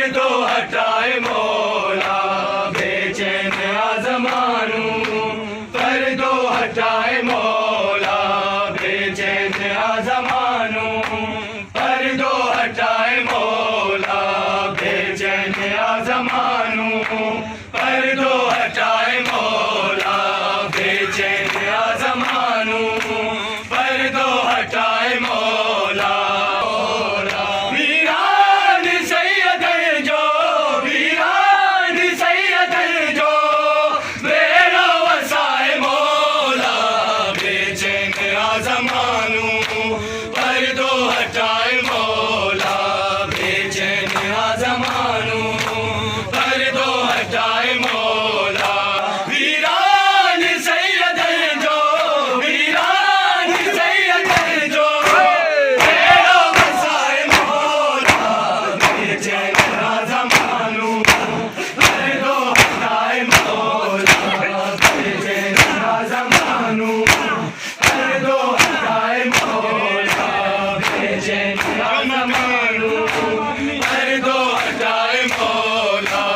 پردو ہٹائے مولا بے چین آزمانوں پردو ہٹائے مولا بے چین آزمانوں پردو ہٹائے مولا بے چین آزمانوں پردو ہٹائے مولا بے چین آزمانوں پردو ہٹائے مولا ویران سید جو ویران سید جو بیرا وسائے مولا بے چین آزمانوں پردو ہٹائے مولا بے چین آزمانوں پردو ہٹائے مولا ویران سید جو ویران سید جو بیرا وسائے مولا بے چین آزمانوں پردو ہٹائے مولا بے چین آزمانوں پردو ہٹائے مولا بے چین آزمانوں پردو ہٹائے مولا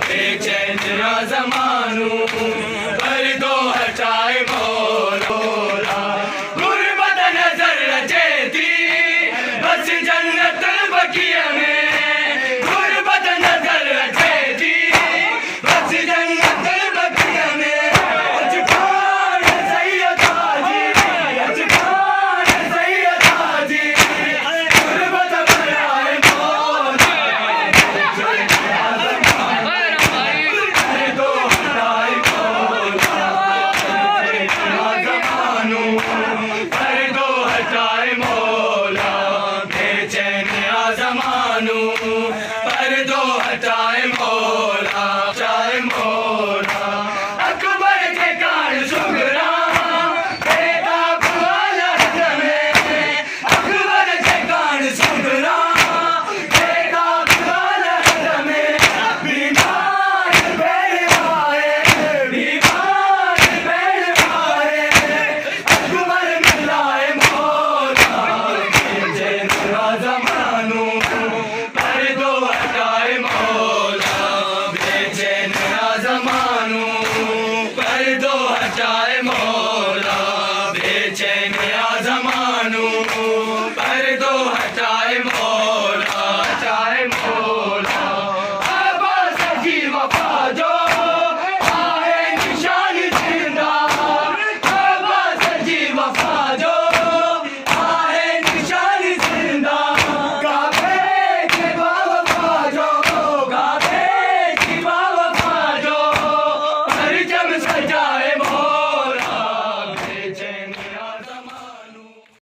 بے چین آزمانوں پردو ہٹائے مولا غربت نظر رچے تھی بس جنت البقیع میں غربت نظر رچے تھی بس جنت البقیع میں اجکان سید حاجی اجکان سید حاجی غربت برائے مولا پردو ہٹائے مولا پردو ہٹائے مولا بے چین آزمانوں پردو ہٹائے مولا